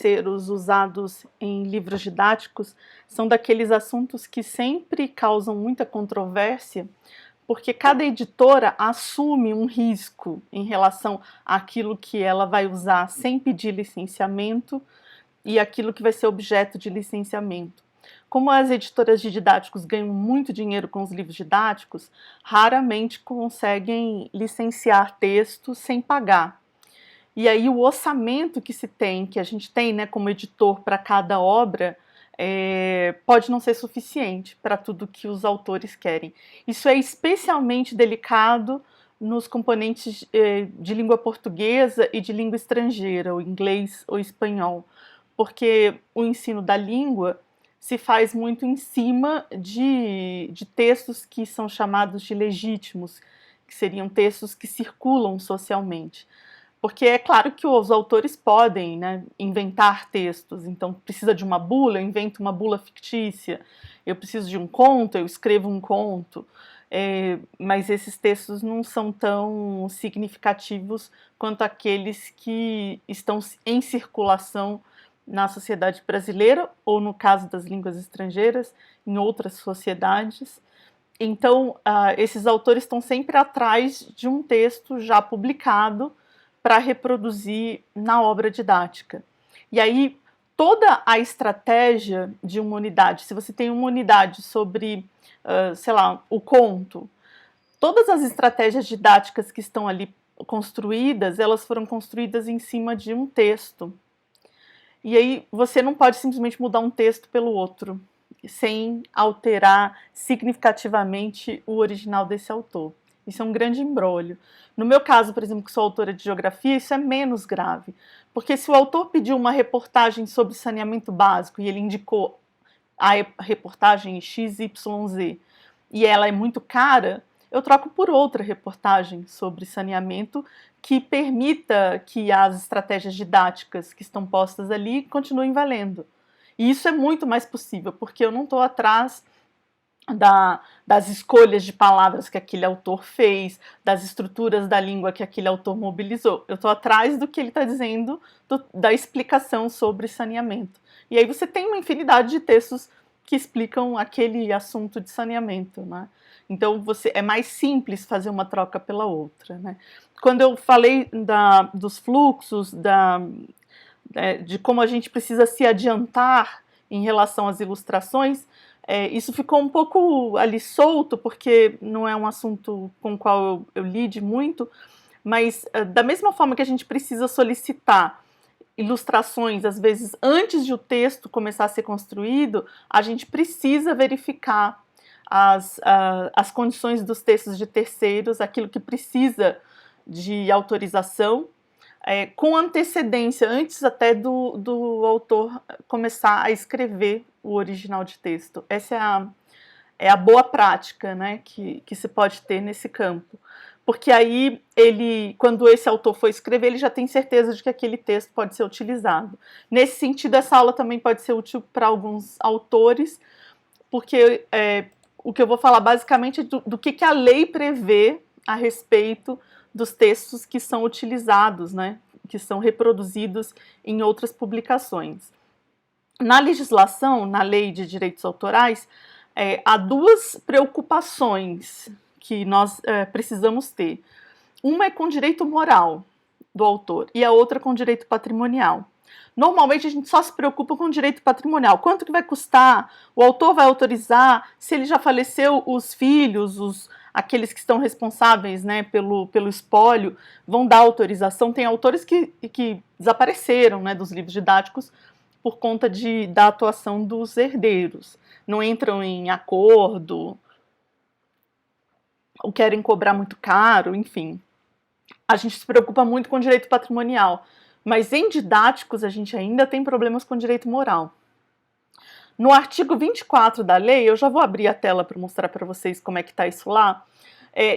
terceiros usados em livros didáticos são daqueles assuntos que sempre causam muita controvérsia, porque cada editora assume um risco em relação àquilo que ela vai usar sem pedir licenciamento e aquilo que vai ser objeto de licenciamento. Como as editoras de didáticos ganham muito dinheiro com os livros didáticos, raramente conseguem licenciar textos sem pagar. E aí o orçamento que se tem, que a gente tem, né, como editor para cada obra, pode não ser suficiente para tudo que os autores querem. Isso é especialmente delicado nos componentes de língua portuguesa e de língua estrangeira, o inglês ou espanhol, porque o ensino da língua se faz muito em cima de textos que são chamados de legítimos, que seriam textos que circulam socialmente. Porque é claro que os autores podem, né, inventar textos, então precisa de uma bula, eu invento uma bula fictícia, eu preciso de um conto, eu escrevo um conto, mas esses textos não são tão significativos quanto aqueles que estão em circulação na sociedade brasileira, ou no caso das línguas estrangeiras, em outras sociedades. Então, esses autores estão sempre atrás de um texto já publicado para reproduzir na obra didática. E aí, toda a estratégia de uma unidade, se você tem uma unidade sobre, sei lá, o conto, todas as estratégias didáticas que estão ali construídas, elas foram construídas em cima de um texto. E aí, você não pode simplesmente mudar um texto pelo outro, sem alterar significativamente o original desse autor. Isso é um grande imbróglio. No meu caso, por exemplo, que sou autora de geografia, isso é menos grave, porque se o autor pediu uma reportagem sobre saneamento básico e ele indicou a reportagem XYZ e ela é muito cara, eu troco por outra reportagem sobre saneamento que permita que as estratégias didáticas que estão postas ali continuem valendo. E isso é muito mais possível, porque eu não estou atrás das escolhas de palavras que aquele autor fez, das estruturas da língua que aquele autor mobilizou. Eu estou atrás do que ele está dizendo, da explicação sobre saneamento. E aí você tem uma infinidade de textos que explicam aquele assunto de saneamento, né? Então é mais simples fazer uma troca pela outra, né? Quando eu falei dos fluxos, de como a gente precisa se adiantar em relação às ilustrações, isso ficou um pouco ali solto, porque não é um assunto com o qual eu lide muito, mas da mesma forma que a gente precisa solicitar ilustrações, às vezes antes de o texto começar a ser construído, a gente precisa verificar as condições dos textos de terceiros, aquilo que precisa de autorização, com antecedência, antes até do autor começar a escrever o original de texto. Essa é a boa prática, né, que se pode ter nesse campo. Porque aí, quando esse autor for escrever, ele já tem certeza de que aquele texto pode ser utilizado. Nesse sentido, essa aula também pode ser útil para alguns autores, porque o que eu vou falar basicamente é do que a lei prevê a respeito dos textos que são utilizados, né, que são reproduzidos em outras publicações. Na legislação, na lei de direitos autorais, há duas preocupações que nós precisamos ter. Uma é com direito moral do autor e a outra com direito patrimonial. Normalmente a gente só se preocupa com o direito patrimonial. Quanto que vai custar? O autor vai autorizar? Se ele já faleceu, os filhos, aqueles que estão responsáveis, né, pelo espólio, vão dar autorização. Tem autores que desapareceram, né, dos livros didáticos por conta da atuação dos herdeiros. Não entram em acordo, ou querem cobrar muito caro, enfim. A gente se preocupa muito com o direito patrimonial. Mas em didáticos a gente ainda tem problemas com direito moral. No artigo 24 da lei, eu já vou abrir a tela para mostrar para vocês como é que está isso lá,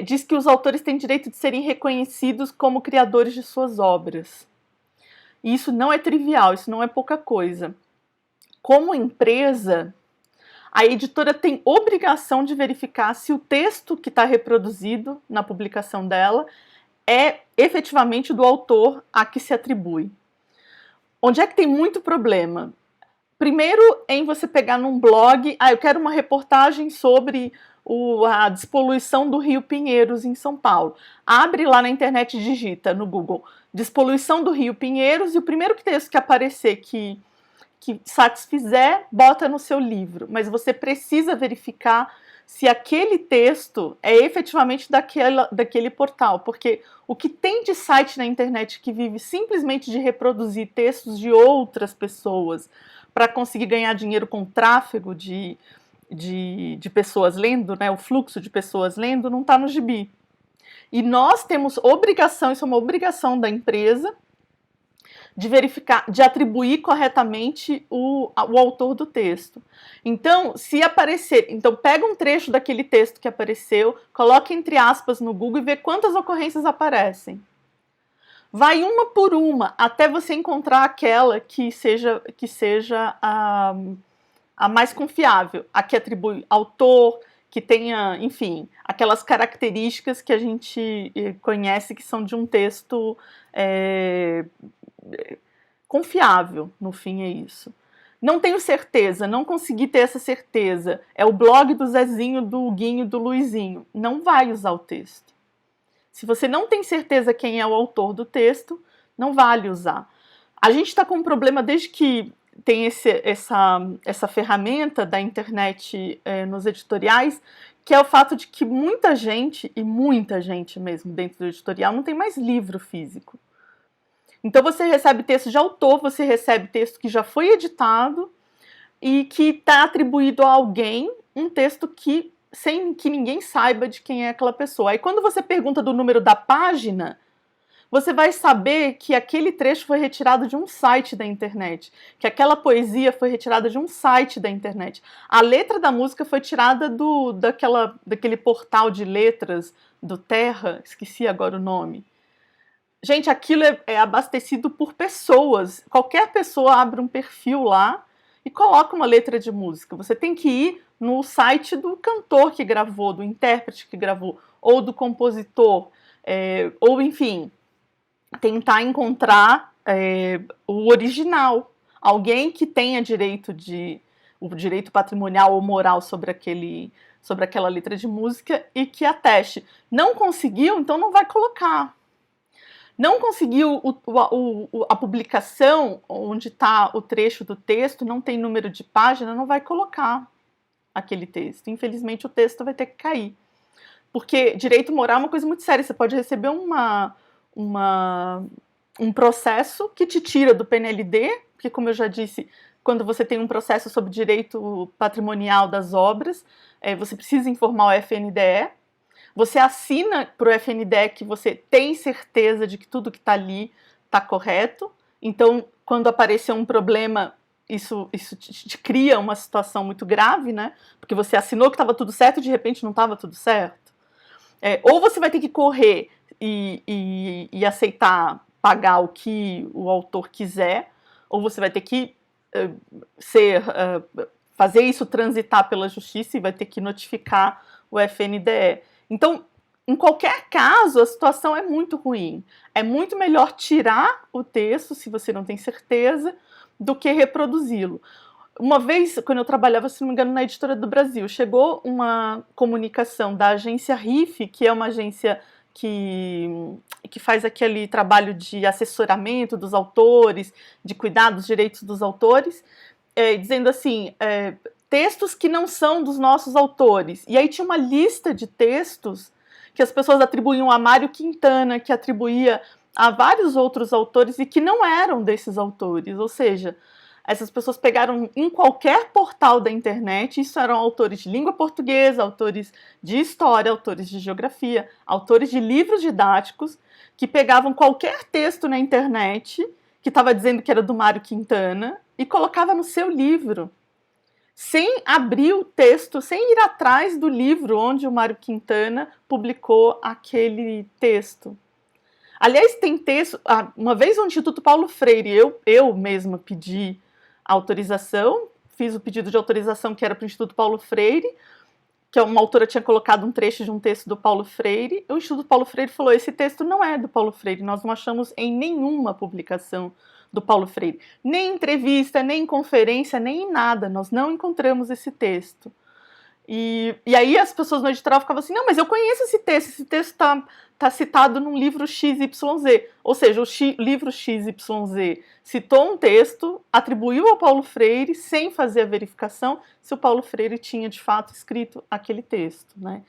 diz que os autores têm direito de serem reconhecidos como criadores de suas obras. E isso não é trivial, isso não é pouca coisa. Como empresa, a editora tem obrigação de verificar se o texto que está reproduzido na publicação dela é efetivamente do autor a que se atribui. Onde é que tem muito problema? Primeiro, em você pegar num blog, eu quero uma reportagem sobre a despoluição do Rio Pinheiros em São Paulo. Abre lá na internet e digita no Google, despoluição do Rio Pinheiros, e o primeiro texto que aparecer que satisfizer, bota no seu livro. Mas você precisa verificar se aquele texto é efetivamente daquele portal, porque o que tem de site na internet que vive simplesmente de reproduzir textos de outras pessoas para conseguir ganhar dinheiro com tráfego de pessoas lendo, né, o fluxo de pessoas lendo, não está no gibi. E nós temos obrigação, isso é uma obrigação da empresa, de verificar, de atribuir corretamente o autor do texto. Então, se aparecer, então pega um trecho daquele texto que apareceu, coloca entre aspas no Google e vê quantas ocorrências aparecem. Vai uma por uma, até você encontrar aquela que seja a mais confiável, a que atribui autor, que tenha, enfim, aquelas características que a gente conhece que são de um texto confiável, no fim é isso. Não tenho certeza, não consegui ter essa certeza. É o blog do Zezinho, do Guinho, do Luizinho. Não vai usar o texto. Se você não tem certeza quem é o autor do texto, não vale usar. A gente está com um problema desde que tem essa ferramenta da internet nos editoriais, que é o fato de que muita gente, e muita gente mesmo dentro do editorial, não tem mais livro físico. Então você recebe texto de autor, você recebe texto que já foi editado e que está atribuído a alguém, um texto sem que ninguém saiba de quem é aquela pessoa. Aí quando você pergunta do número da página, você vai saber que aquele trecho foi retirado de um site da internet, que aquela poesia foi retirada de um site da internet. A letra da música foi tirada daquele portal de letras do Terra, esqueci agora o nome. Gente, aquilo é abastecido por pessoas. Qualquer pessoa abre um perfil lá e coloca uma letra de música. Você tem que ir no site do cantor que gravou, do intérprete que gravou, ou do compositor, ou enfim, tentar encontrar o original. Alguém que tenha o direito patrimonial ou moral sobre aquela letra de música e que ateste. Não conseguiu, então não vai colocar. Não conseguiu a publicação onde está o trecho do texto, não tem número de página, não vai colocar aquele texto. Infelizmente o texto vai ter que cair. Porque direito moral é uma coisa muito séria. Você pode receber um processo que te tira do PNLD, porque como eu já disse, quando você tem um processo sobre direito patrimonial das obras, você precisa informar o FNDE. Você assina para o FNDE que você tem certeza de que tudo que está ali está correto. Então, quando aparecer um problema, isso te cria uma situação muito grave, né? Porque você assinou que estava tudo certo e de repente não estava tudo certo. Ou você vai ter que correr e aceitar pagar o que o autor quiser, ou você vai ter que fazer isso transitar pela justiça e vai ter que notificar o FNDE. Então, em qualquer caso, a situação é muito ruim. É muito melhor tirar o texto, se você não tem certeza, do que reproduzi-lo. Uma vez, quando eu trabalhava, se não me engano, na Editora do Brasil, chegou uma comunicação da agência RIF, que é uma agência que faz aquele trabalho de assessoramento dos autores, de cuidar dos direitos dos autores, dizendo assim, textos que não são dos nossos autores. E aí tinha uma lista de textos que as pessoas atribuíam a Mário Quintana, que atribuía a vários outros autores e que não eram desses autores. Ou seja, essas pessoas pegaram em qualquer portal da internet, isso eram autores de língua portuguesa, autores de história, autores de geografia, autores de livros didáticos, que pegavam qualquer texto na internet que estava dizendo que era do Mário Quintana e colocava no seu livro, sem abrir o texto, sem ir atrás do livro onde o Mário Quintana publicou aquele texto. Aliás, tem texto... Uma vez o Instituto Paulo Freire, eu mesma pedi autorização, fiz o pedido de autorização que era para o Instituto Paulo Freire, que uma autora tinha colocado um trecho de um texto do Paulo Freire, e o Instituto Paulo Freire falou, esse texto não é do Paulo Freire, nós não achamos em nenhuma publicação do Paulo Freire. Nem em entrevista, nem em conferência, nem em nada, nós não encontramos esse texto. E aí as pessoas no editorial ficavam assim, não, mas eu conheço esse texto tá citado num livro XYZ. Ou seja, o livro XYZ citou um texto, atribuiu ao Paulo Freire, sem fazer a verificação se o Paulo Freire tinha de fato escrito aquele texto, né?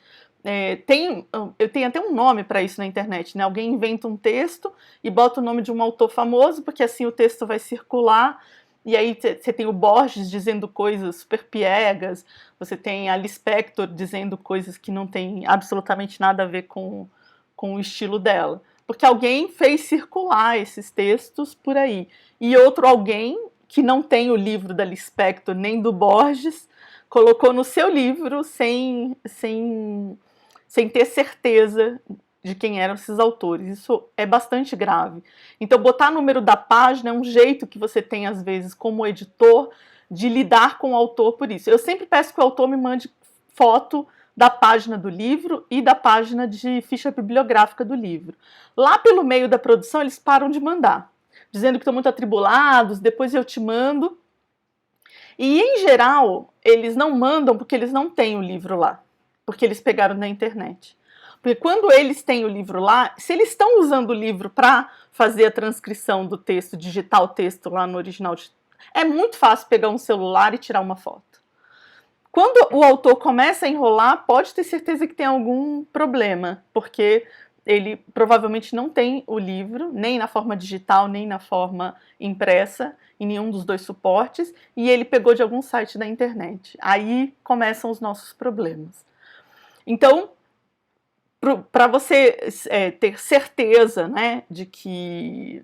Eu tenho até um nome para isso na internet, né? Alguém inventa um texto e bota o nome de um autor famoso, porque assim o texto vai circular. E aí você tem o Borges dizendo coisas super piegas, você tem a Lispector dizendo coisas que não tem absolutamente nada a ver com o estilo dela. Porque alguém fez circular esses textos por aí. E outro alguém, que não tem o livro da Lispector nem do Borges, colocou no seu livro sem ter certeza de quem eram esses autores. Isso é bastante grave. Então, botar número da página é um jeito que você tem, às vezes, como editor, de lidar com o autor por isso. Eu sempre peço que o autor me mande foto da página do livro e da página de ficha bibliográfica do livro. Lá pelo meio da produção, eles param de mandar, dizendo que estão muito atribulados, depois eu te mando. E, em geral, eles não mandam porque eles não têm o livro lá, porque eles pegaram na internet. Porque quando eles têm o livro lá, se eles estão usando o livro para fazer a transcrição do texto, digitar o texto lá no original, é muito fácil pegar um celular e tirar uma foto. Quando o autor começa a enrolar, pode ter certeza que tem algum problema, porque ele provavelmente não tem o livro, nem na forma digital, nem na forma impressa, em nenhum dos dois suportes, e ele pegou de algum site da internet. Aí começam os nossos problemas. Então, para você ter certeza, né, de que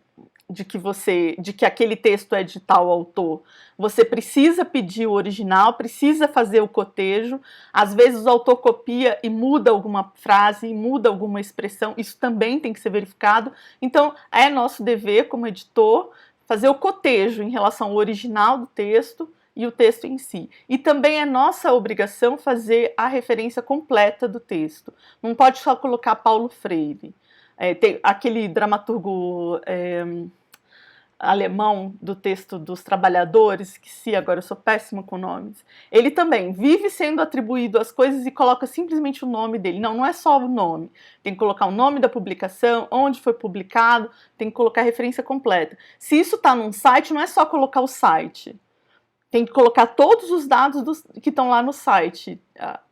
aquele texto é de tal autor, você precisa pedir o original, precisa fazer o cotejo. Às vezes o autor copia e muda alguma frase, muda alguma expressão, isso também tem que ser verificado. Então é nosso dever como editor fazer o cotejo em relação ao original do texto e o texto em si. E também é nossa obrigação fazer a referência completa do texto. Não pode só colocar Paulo Freire. Tem aquele dramaturgo alemão do texto dos trabalhadores, que se agora eu sou péssima com nomes, ele também vive sendo atribuído às coisas e coloca simplesmente o nome dele. Não é só o nome. Tem que colocar o nome da publicação, onde foi publicado, tem que colocar a referência completa. Se isso está num site, não é só colocar o site. Tem que colocar todos os dados que estão lá no site.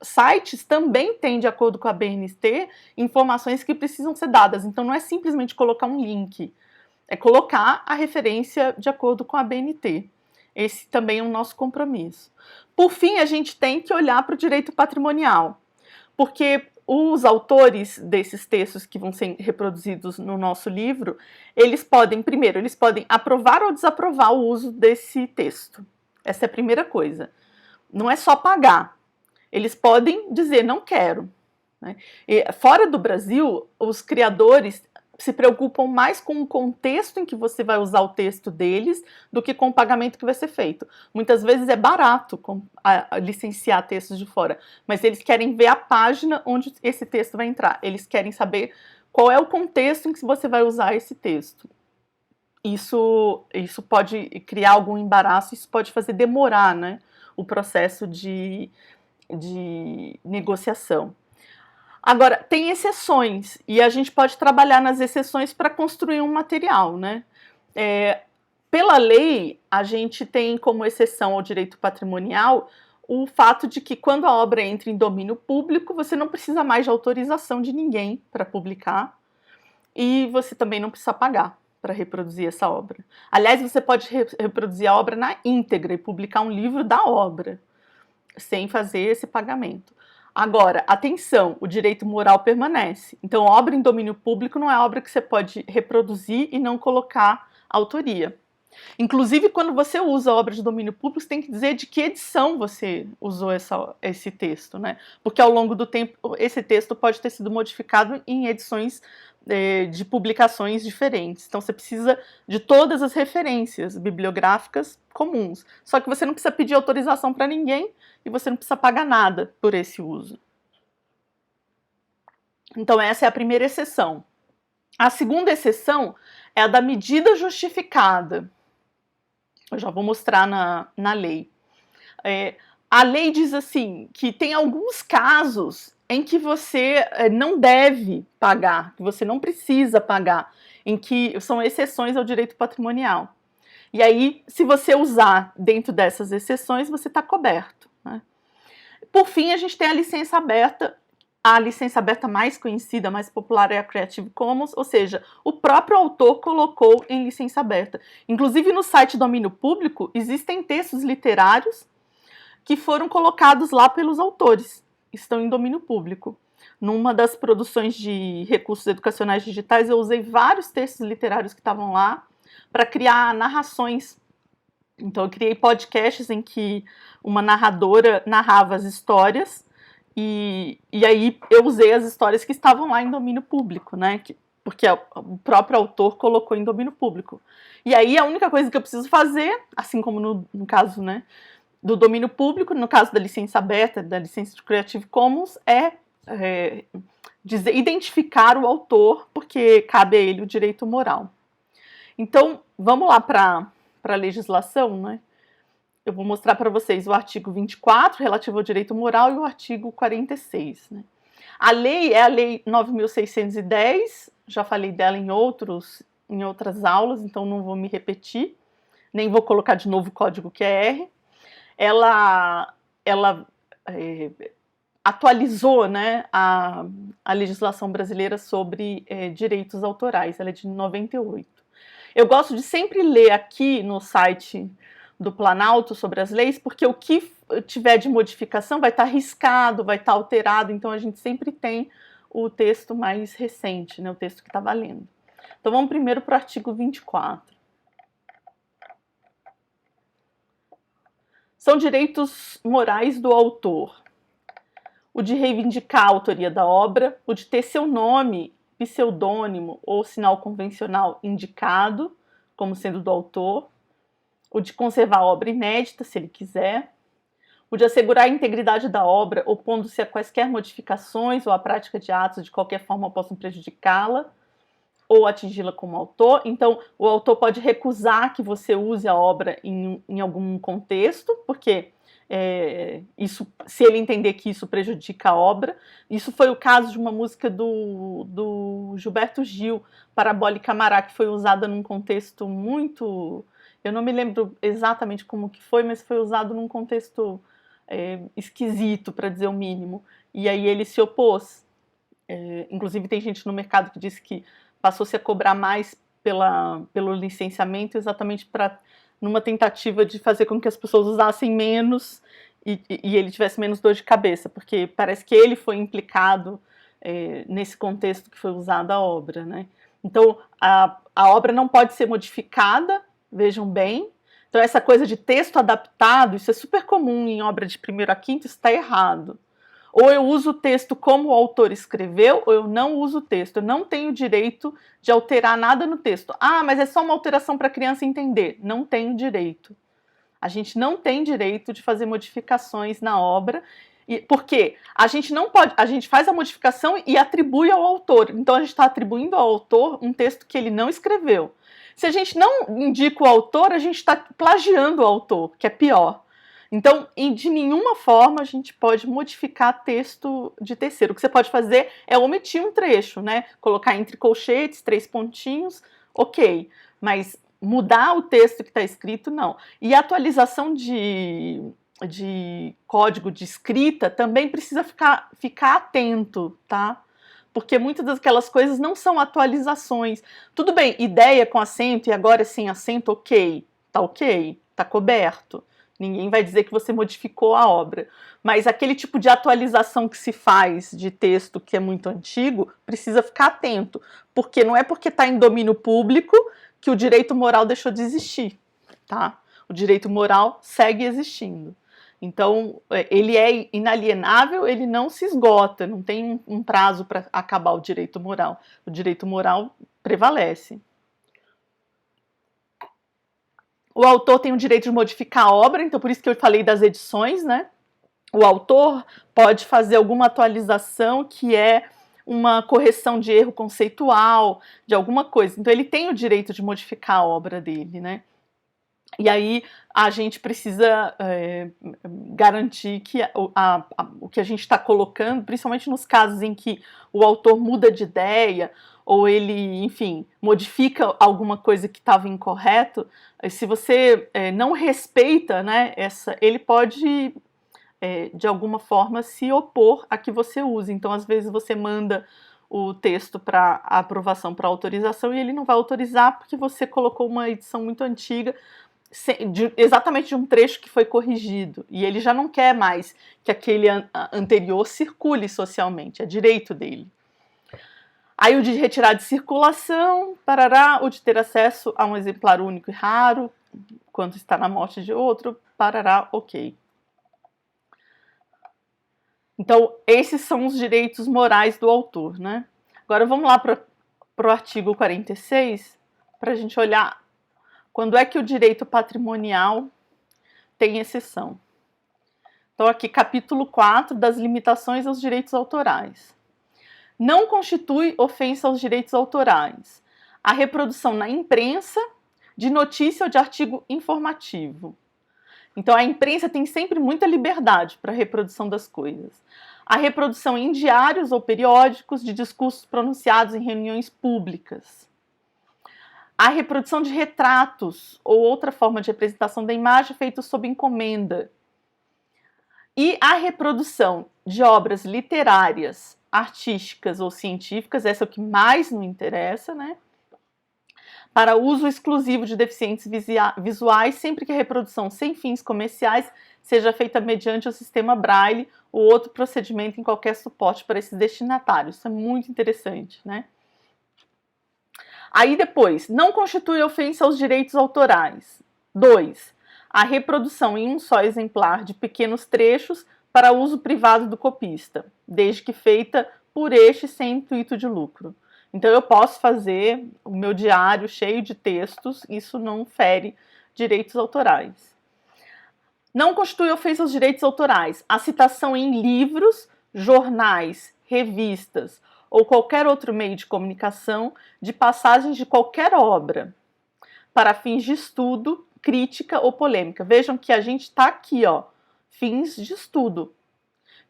Sites também têm, de acordo com a BNT, informações que precisam ser dadas. Então não é simplesmente colocar um link, é colocar a referência de acordo com a BNT. Esse também é o nosso compromisso. Por fim, a gente tem que olhar para o direito patrimonial, porque os autores desses textos que vão ser reproduzidos no nosso livro, eles podem aprovar ou desaprovar o uso desse texto. Essa é a primeira coisa. Não é só pagar. Eles podem dizer, não quero. Né? E fora do Brasil, os criadores se preocupam mais com o contexto em que você vai usar o texto deles do que com o pagamento que vai ser feito. Muitas vezes é barato licenciar textos de fora, mas eles querem ver a página onde esse texto vai entrar. Eles querem saber qual é o contexto em que você vai usar esse texto. Isso pode criar algum embaraço, isso pode fazer demorar, né, o processo de negociação. Agora, tem exceções, e a gente pode trabalhar nas exceções para construir um material, né? Pela lei, a gente tem como exceção ao direito patrimonial o fato de que quando a obra entra em domínio público, você não precisa mais de autorização de ninguém para publicar, e você também não precisa pagar para reproduzir essa obra. Aliás, você pode reproduzir a obra na íntegra e publicar um livro da obra, sem fazer esse pagamento. Agora, atenção, o direito moral permanece. Então, obra em domínio público não é obra que você pode reproduzir e não colocar autoria. Inclusive, quando você usa obra de domínio público, você tem que dizer de que edição você usou esse texto, né? Porque ao longo do tempo, esse texto pode ter sido modificado em edições de publicações diferentes. Então, você precisa de todas as referências bibliográficas comuns. Só que você não precisa pedir autorização para ninguém e você não precisa pagar nada por esse uso. Então, essa é a primeira exceção. A segunda exceção é a da medida justificada. Eu já vou mostrar na lei. A lei diz assim, que tem alguns casos em que você não deve pagar, que você não precisa pagar, em que são exceções ao direito patrimonial. E aí, se você usar dentro dessas exceções, você está coberto, né? Por fim, a gente tem a licença aberta. A licença aberta mais conhecida, mais popular é a Creative Commons, ou seja, o próprio autor colocou em licença aberta. Inclusive no site Domínio Público existem textos literários que foram colocados lá pelos autores, estão em domínio público. Numa das produções de recursos educacionais digitais, eu usei vários textos literários que estavam lá para criar narrações. Então eu criei podcasts em que uma narradora narrava as histórias e aí eu usei as histórias que estavam lá em domínio público, né? Porque o próprio autor colocou em domínio público. E aí a única coisa que eu preciso fazer, assim como no caso, né, do domínio público, no caso da licença aberta, da licença de Creative Commons, identificar o autor, porque cabe a ele o direito moral. Então, vamos lá para a legislação, né? Eu vou mostrar para vocês o artigo 24, relativo ao direito moral, e o artigo 46. Né? A lei é a Lei 9.610, já falei dela em outras aulas, então não vou me repetir, nem vou colocar de novo o código QR. Ela atualizou, né, a legislação brasileira sobre direitos autorais, ela é de 98. Eu gosto de sempre ler aqui no site do Planalto sobre as leis, porque o que tiver de modificação vai estar riscado, vai estar alterado, então a gente sempre tem o texto mais recente, né, o texto que está valendo. Então vamos primeiro para o artigo 24. São direitos morais do autor. O de reivindicar a autoria da obra, o de ter seu nome, pseudônimo ou sinal convencional indicado como sendo do autor, o de conservar a obra inédita, se ele quiser, o de assegurar a integridade da obra, opondo-se a quaisquer modificações ou a prática de atos de qualquer forma possam prejudicá-la ou atingi-la como autor. Então, o autor pode recusar que você use a obra em algum contexto, porque isso, se ele entender que isso prejudica a obra. Isso foi o caso de uma música do Gilberto Gil, Parabólica Mará, que foi usada num contexto muito... Eu não me lembro exatamente como que foi, mas foi usado num contexto esquisito, para dizer o mínimo. E aí ele se opôs. Inclusive tem gente no mercado que disse que passou-se a cobrar mais pelo licenciamento, exatamente numa tentativa de fazer com que as pessoas usassem menos e ele tivesse menos dor de cabeça, porque parece que ele foi implicado nesse contexto que foi usada a obra, né? Então, a obra não pode ser modificada, vejam bem. Então, essa coisa de texto adaptado, isso é super comum em obra de primeiro a quinto, isso está errado. Ou eu uso o texto como o autor escreveu, ou eu não uso o texto. Eu não tenho direito de alterar nada no texto. Ah, mas é só uma alteração para a criança entender. Não tenho direito. A gente não tem direito de fazer modificações na obra, porque a gente não pode, a gente faz a modificação e atribui ao autor. Então a gente está atribuindo ao autor um texto que ele não escreveu. Se a gente não indica o autor, a gente está plagiando o autor, que é pior. Então, de nenhuma forma a gente pode modificar texto de terceiro. O que você pode fazer é omitir um trecho, né? Colocar entre colchetes, 3 pontinhos, ok. Mas mudar o texto que está escrito, não. E a atualização de código de escrita também precisa ficar atento, tá? Porque muitas daquelas coisas não são atualizações. Tudo bem, ideia com acento e agora sem acento, ok, tá coberto. Ninguém vai dizer que você modificou a obra. Mas aquele tipo de atualização que se faz de texto que é muito antigo, precisa ficar atento. Porque não é porque está em domínio público que o direito moral deixou de existir, tá? O direito moral segue existindo. Então, ele é inalienável, ele não se esgota, não tem um prazo para acabar o direito moral. O direito moral prevalece. O autor tem o direito de modificar a obra, então por isso que eu falei das edições, né? O autor pode fazer alguma atualização que é uma correção de erro conceitual, de alguma coisa. Então ele tem o direito de modificar a obra dele, né? E aí a gente precisa garantir que o que a gente está colocando, principalmente nos casos em que o autor muda de ideia ou ele, enfim, modifica alguma coisa que estava incorreto, se você não respeita, né, ele pode, de alguma forma, se opor a que você use. Então, às vezes, você manda o texto para aprovação, para autorização, e ele não vai autorizar porque você colocou uma edição muito antiga, exatamente de um trecho que foi corrigido, e ele já não quer mais que aquele anterior circule socialmente, é direito dele. Aí o de retirar de circulação, parará, o de ter acesso a um exemplar único e raro, quando está na morte de outro, parará, ok. Então, esses são os direitos morais do autor, né? Agora vamos lá para o artigo 46, para a gente olhar quando é que o direito patrimonial tem exceção. Então, aqui, capítulo 4 das limitações aos direitos autorais. Não constitui ofensa aos direitos autorais a reprodução na imprensa de notícia ou de artigo informativo. Então, a imprensa tem sempre muita liberdade para a reprodução das coisas. A reprodução em diários ou periódicos de discursos pronunciados em reuniões públicas. A reprodução de retratos ou outra forma de representação da imagem feitos sob encomenda. E a reprodução de obras literárias, artísticas ou científicas, essa é o que mais nos interessa, né? Para uso exclusivo de deficientes visuais, sempre que a reprodução sem fins comerciais seja feita mediante o sistema Braille ou outro procedimento em qualquer suporte para esses destinatários. Isso é muito interessante, né? Aí depois, não constitui ofensa aos direitos autorais. 2. A reprodução em um só exemplar de pequenos trechos para uso privado do copista, desde que feita por este sem intuito de lucro. Então eu posso fazer o meu diário cheio de textos, isso não fere direitos autorais. Não constitui ofensa aos direitos autorais a citação em livros, jornais, revistas ou qualquer outro meio de comunicação de passagens de qualquer obra para fins de estudo, crítica ou polêmica. Vejam que a gente está aqui, ó, fins de estudo.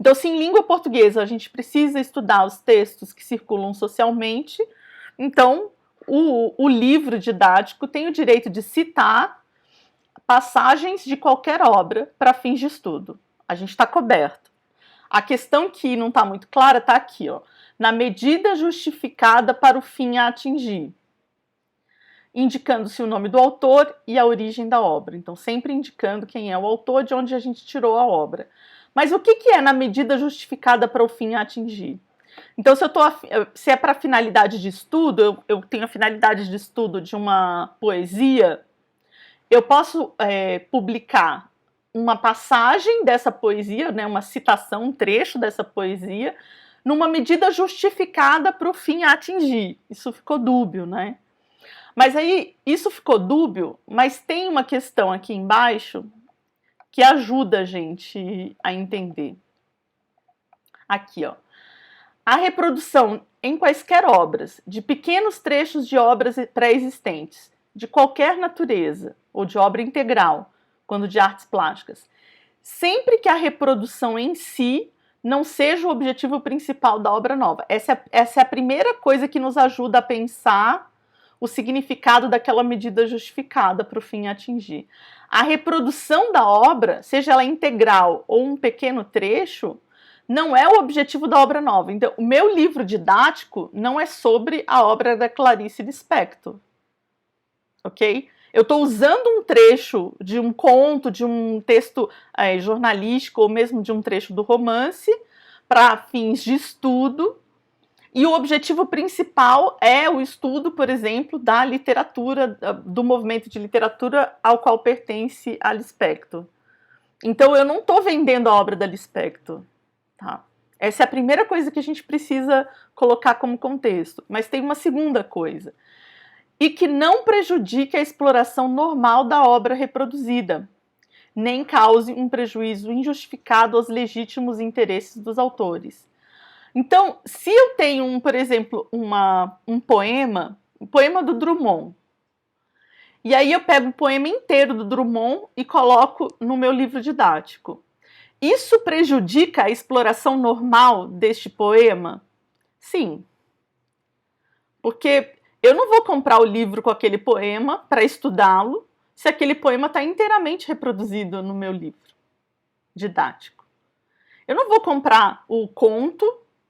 Então, se em língua portuguesa a gente precisa estudar os textos que circulam socialmente, então o livro didático tem o direito de citar passagens de qualquer obra para fins de estudo. A gente está coberto. A questão que não está muito clara está aqui, ó, na medida justificada para o fim a atingir, indicando-se o nome do autor e a origem da obra. Então, sempre indicando quem é o autor, de onde a gente tirou a obra. Mas o que é na medida justificada para o fim a atingir? Então, se é para finalidade de estudo, eu tenho a finalidade de estudo de uma poesia, eu posso publicar uma passagem dessa poesia, né, uma citação, um trecho dessa poesia, numa medida justificada para o fim a atingir. Isso ficou dúbio, né? Mas aí, isso ficou dúbio, mas tem uma questão aqui embaixo que ajuda a gente a entender. Aqui, ó. A reprodução em quaisquer obras, de pequenos trechos de obras pré-existentes, de qualquer natureza, ou de obra integral, quando de artes plásticas, sempre que a reprodução em si não seja o objetivo principal da obra nova. Essa é a primeira coisa que nos ajuda a pensar o significado daquela medida justificada para o fim atingir. A reprodução da obra, seja ela integral ou um pequeno trecho, não é o objetivo da obra nova. Então, o meu livro didático não é sobre a obra da Clarice Lispector, ok? Eu estou usando um trecho de um conto, de um texto jornalístico ou mesmo de um trecho do romance para fins de estudo, e o objetivo principal é o estudo, por exemplo, da literatura, do movimento de literatura ao qual pertence a Lispector. Então, eu não estou vendendo a obra da Lispector. Tá? Essa é a primeira coisa que a gente precisa colocar como contexto. Mas tem uma segunda coisa. E que não prejudique a exploração normal da obra reproduzida, nem cause um prejuízo injustificado aos legítimos interesses dos autores. Então, se eu tenho, por exemplo, um poema do Drummond, E aí eu pego o poema inteiro do Drummond e coloco no meu livro didático. Isso prejudica a exploração normal deste poema? Sim. Porque eu não vou comprar o livro com aquele poema para estudá-lo se aquele poema está inteiramente reproduzido no meu livro didático. Eu não vou comprar o conto,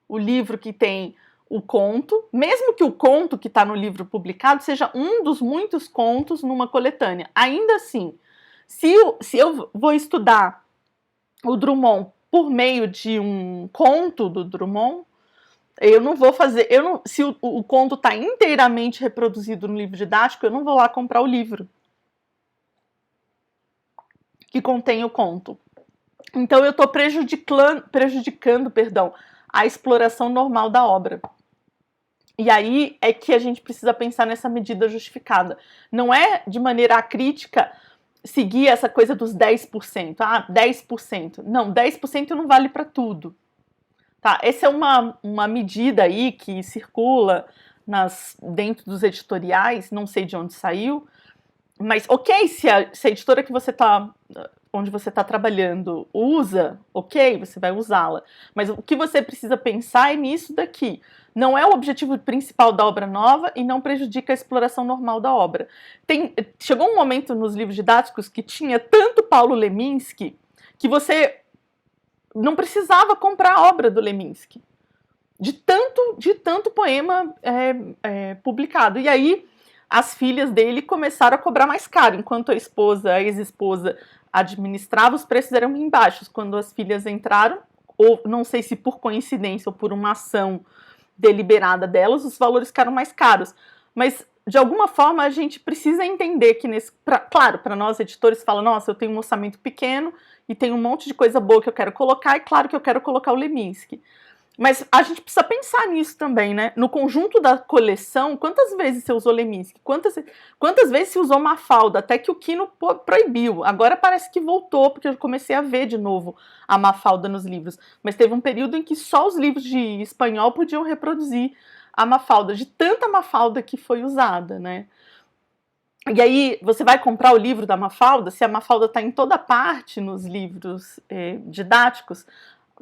o livro que tem o conto, mesmo que o conto que está no livro publicado seja um dos muitos contos numa coletânea. Ainda assim, se eu vou estudar o Drummond por meio de um conto do Drummond, eu não vou fazer. Se o conto está inteiramente reproduzido no livro didático, eu não vou lá comprar o livro que contém o conto. Então eu estou prejudicando, a exploração normal da obra. E aí é que a gente precisa pensar nessa medida justificada. Não é de maneira acrítica seguir essa coisa dos 10%. Ah, 10%. Não, 10% não vale para tudo. Tá? Essa é uma medida aí que circula dentro dos editoriais, não sei de onde saiu, mas ok, se a editora que você está onde você está trabalhando usa, ok, você vai usá-la. Mas o que você precisa pensar é nisso daqui. Não é o objetivo principal da obra nova e não prejudica a exploração normal da obra. Chegou um momento nos livros didáticos que tinha tanto Paulo Leminski que você não precisava comprar a obra do Leminski. De tanto poema publicado. E aí as filhas dele começaram a cobrar mais caro, enquanto a ex-esposa administrava, os preços eram bem baixos. Quando as filhas entraram, ou não sei se por coincidência ou por uma ação deliberada delas, os valores ficaram mais caros. Mas, de alguma forma, a gente precisa entender que, claro, para nós editores, fala, nossa, eu tenho um orçamento pequeno e tenho um monte de coisa boa que eu quero colocar, e claro que eu quero colocar o Leminski. Mas a gente precisa pensar nisso também, né? No conjunto da coleção, quantas vezes você usou Leminski? Quantas vezes se usou Mafalda? Até que o Quino proibiu. Agora parece que voltou, porque eu comecei a ver de novo a Mafalda nos livros. Mas teve um período em que só os livros de espanhol podiam reproduzir a Mafalda, de tanta Mafalda que foi usada, né? E aí, você vai comprar o livro da Mafalda, se a Mafalda está em toda parte nos livros didáticos,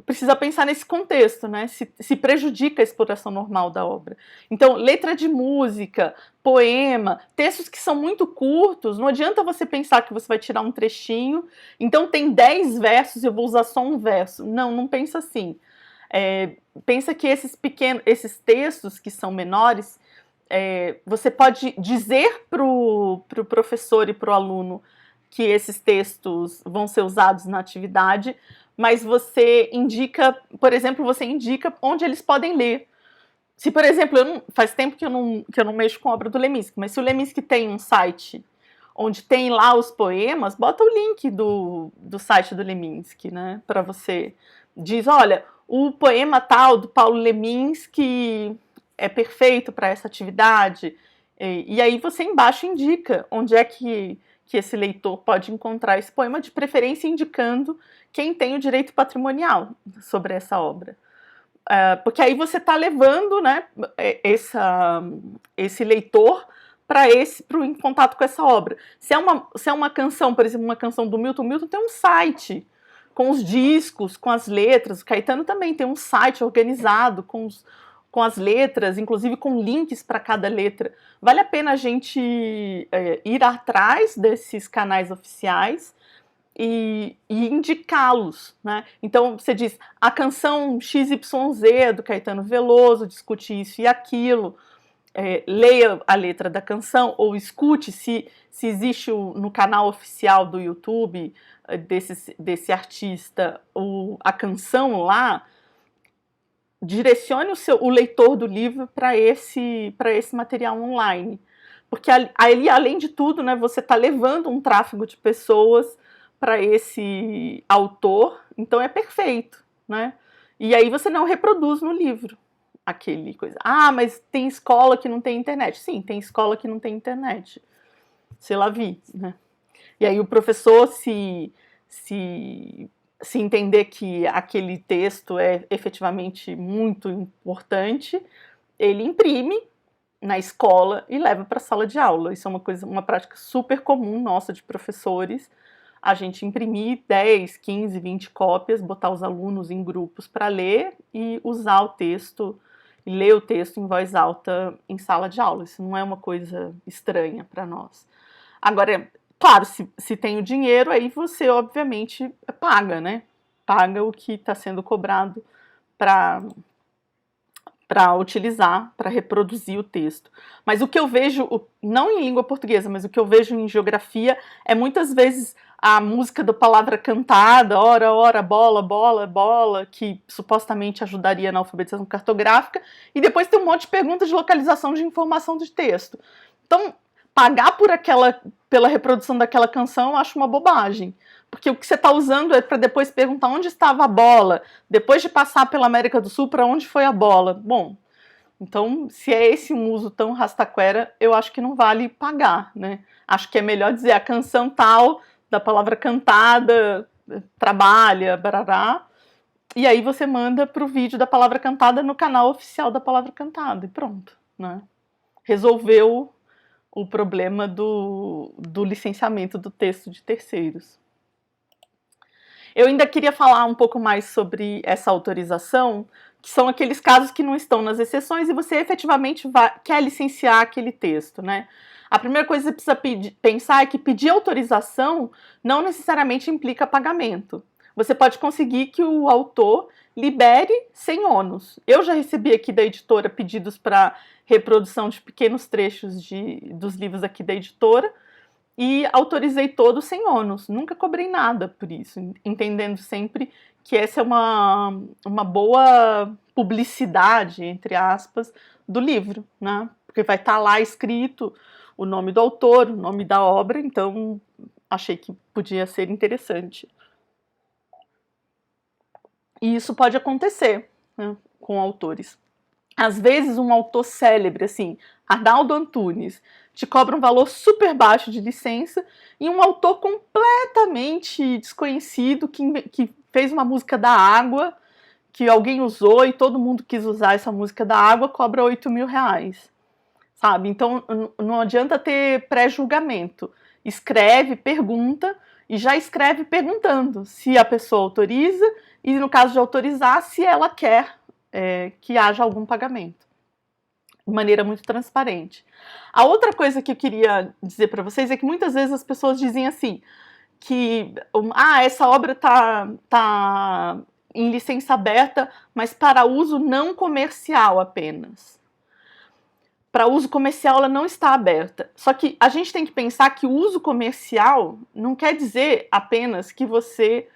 precisa pensar nesse contexto, né? Se prejudica a exploração normal da obra. Então, letra de música, poema, textos que são muito curtos, não adianta você pensar que você vai tirar um trechinho, então tem 10 versos e eu vou usar só um verso. Não pensa assim. Pensa que esses textos que são menores, você pode dizer para o professor e para o aluno que esses textos vão ser usados na atividade, mas você indica, por exemplo, onde eles podem ler. Se, por exemplo, faz tempo que eu não mexo com a obra do Leminski, mas se o Leminski tem um site onde tem lá os poemas, bota o link do site do Leminski, né? Para você. Diz, olha, o poema tal do Paulo Leminski é perfeito para essa atividade. E aí você embaixo indica onde é que esse leitor pode encontrar esse poema, de preferência indicando quem tem o direito patrimonial sobre essa obra. Porque aí você está levando, né, esse leitor em contato com essa obra. Se é uma canção, por exemplo, uma canção do Milton, tem um site com os discos, com as letras. O Caetano também tem um site organizado com as letras, inclusive com links para cada letra. Vale a pena a gente ir atrás desses canais oficiais e indicá-los, né? Então você diz, a canção XYZ do Caetano Veloso discute isso e aquilo, leia a letra da canção ou escute se existe no canal oficial do YouTube desse artista a canção lá. Direcione o leitor do livro para esse material online. Porque ali, além de tudo, né, você está levando um tráfego de pessoas para esse autor, então é perfeito, né? E aí você não reproduz no livro aquele coisa. Ah, mas tem escola que não tem internet. Sim, tem escola que não tem internet. Sei lá, né? E aí o professor se entender que aquele texto é efetivamente muito importante, ele imprime na escola e leva para a sala de aula. Isso é uma prática super comum nossa de professores. A gente imprimir 10, 15, 20 cópias, botar os alunos em grupos para ler e usar o texto, e ler o texto em voz alta em sala de aula. Isso não é uma coisa estranha para nós. Agora, claro, se tem o dinheiro, aí você obviamente paga, né? Paga o que está sendo cobrado para utilizar, para reproduzir o texto. Mas o que eu vejo, não em língua portuguesa, mas o que eu vejo em geografia é muitas vezes a música da palavra cantada, ora, ora, bola, bola, bola, que supostamente ajudaria na alfabetização cartográfica, e depois tem um monte de perguntas de localização de informação de texto. Então, pagar pela reprodução daquela canção eu acho uma bobagem. Porque o que você está usando é para depois perguntar onde estava a bola, depois de passar pela América do Sul, para onde foi a bola. Bom, então, se é esse um uso tão rastaquera, eu acho que não vale pagar, né? Acho que é melhor dizer a canção tal, da palavra cantada, trabalha, barará, e aí você manda para o vídeo da palavra cantada no canal oficial da palavra cantada, e pronto, né? Resolveu o problema do licenciamento do texto de terceiros. Eu ainda queria falar um pouco mais sobre essa autorização, que são aqueles casos que não estão nas exceções e você efetivamente quer licenciar aquele texto, né? A primeira coisa que você precisa pensar é que pedir autorização não necessariamente implica pagamento. Você pode conseguir que o autor libere sem ônus. Eu já recebi aqui da editora pedidos para reprodução de pequenos trechos dos livros aqui da editora, e autorizei todos sem ônus, nunca cobrei nada por isso, entendendo sempre que essa é uma boa publicidade, entre aspas, do livro, né? Porque vai estar lá escrito o nome do autor, o nome da obra, então achei que podia ser interessante. E isso pode acontecer, né, com autores. Às vezes um autor célebre, assim, Arnaldo Antunes, te cobra um valor super baixo de licença, e um autor completamente desconhecido que fez uma música da água, que alguém usou e todo mundo quis usar essa música da água, cobra 8 mil reais, sabe? Então não adianta ter pré-julgamento. Escreve, pergunta, e já escreve perguntando se a pessoa autoriza, e no caso de autorizar, se ela quer que haja algum pagamento, de maneira muito transparente. A outra coisa que eu queria dizer para vocês é que muitas vezes as pessoas dizem assim, que essa obra tá em licença aberta, mas para uso não comercial apenas. Para uso comercial ela não está aberta. Só que a gente tem que pensar que o uso comercial não quer dizer apenas que você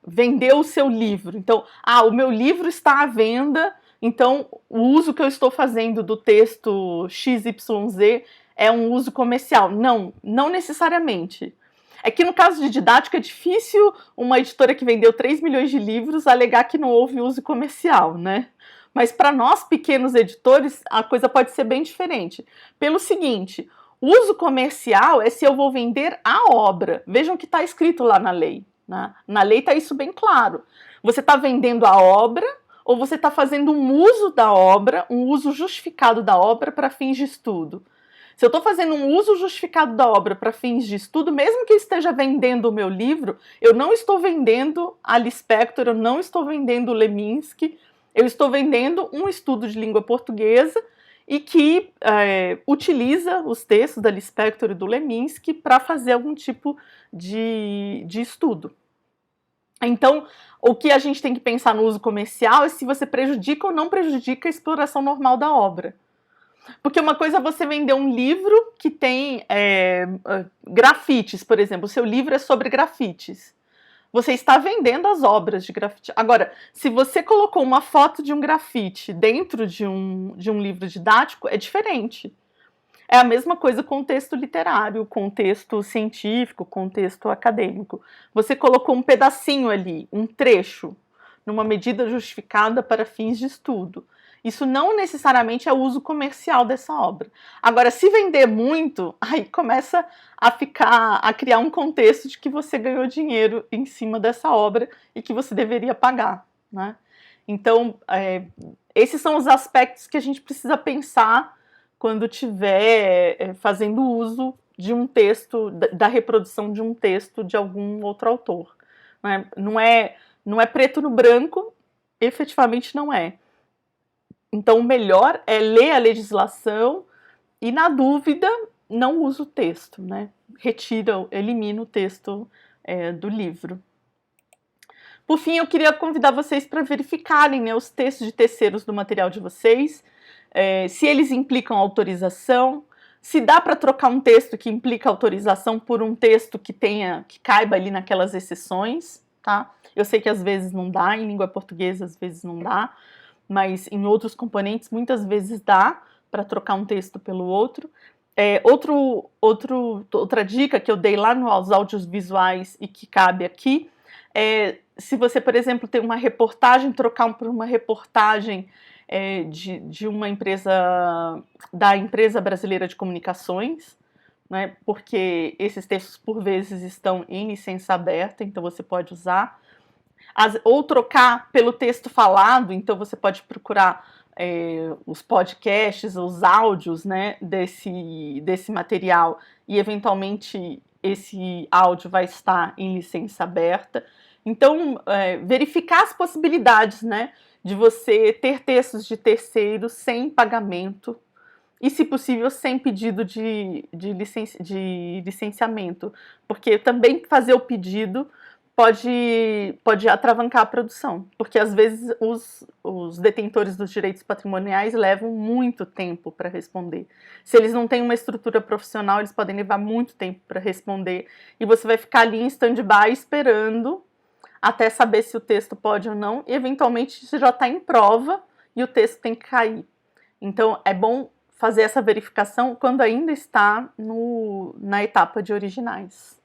vendeu o seu livro. Então, o meu livro está à venda, então o uso que eu estou fazendo do texto XYZ é um uso comercial. Não, não necessariamente. É que no caso de didática é difícil uma editora que vendeu 3 milhões de livros alegar que não houve uso comercial, né? Mas para nós pequenos editores a coisa pode ser bem diferente. Pelo seguinte, uso comercial é se eu vou vender a obra. Vejam que está escrito lá na lei. Né? Na lei está isso bem claro. Você está vendendo a obra ou você está fazendo um uso da obra, um uso justificado da obra para fins de estudo. Se eu estou fazendo um uso justificado da obra para fins de estudo, mesmo que eu esteja vendendo o meu livro, eu não estou vendendo a Lispector, eu não estou vendendo o Leminski, eu estou vendendo um estudo de língua portuguesa e que utiliza os textos da Lispector e do Leminski para fazer algum tipo de estudo. Então, o que a gente tem que pensar no uso comercial é se você prejudica ou não prejudica a exploração normal da obra. Porque uma coisa é você vender um livro que tem grafites, por exemplo. O seu livro é sobre grafites. Você está vendendo as obras de grafite. Agora, se você colocou uma foto de um grafite dentro de um livro didático, é diferente. É a mesma coisa com o texto literário, com o texto científico, com o texto acadêmico. Você colocou um pedacinho ali, um trecho, numa medida justificada para fins de estudo. Isso não necessariamente é o uso comercial dessa obra. Agora, se vender muito, aí começa a criar um contexto de que você ganhou dinheiro em cima dessa obra e que você deveria pagar, né? Então, esses são os aspectos que a gente precisa pensar quando estiver fazendo uso de um texto, da reprodução de um texto de algum outro autor. Não é preto no branco, efetivamente não é. Então, o melhor é ler a legislação e, na dúvida, não usa o texto, né? Elimina o texto do livro. Por fim, eu queria convidar vocês para verificarem, né, os textos de terceiros do material de vocês, se eles implicam autorização, se dá para trocar um texto que implica autorização por um texto que caiba ali naquelas exceções, tá? Eu sei que às vezes não dá, em língua portuguesa às vezes não dá, mas em outros componentes muitas vezes dá para trocar um texto pelo outro. Outra dica que eu dei lá nos áudios visuais e que cabe aqui é, se você, por exemplo, tem uma reportagem, trocar por uma reportagem de uma empresa, da Empresa Brasileira de Comunicações, né, porque esses textos por vezes estão em licença aberta, então você pode usar. Ou trocar pelo texto falado, então você pode procurar os podcasts, os áudios, né, desse material, e eventualmente esse áudio vai estar em licença aberta. Então, verificar as possibilidades, né, de você ter textos de terceiros sem pagamento e, se possível, sem pedido de licenciamento, porque também fazer o pedido pode atravancar a produção, porque às vezes os detentores dos direitos patrimoniais levam muito tempo para responder. Se eles não têm uma estrutura profissional, eles podem levar muito tempo para responder, e você vai ficar ali em stand-by esperando até saber se o texto pode ou não, e eventualmente isso já está em prova e o texto tem que cair. Então é bom fazer essa verificação quando ainda está na etapa de originais.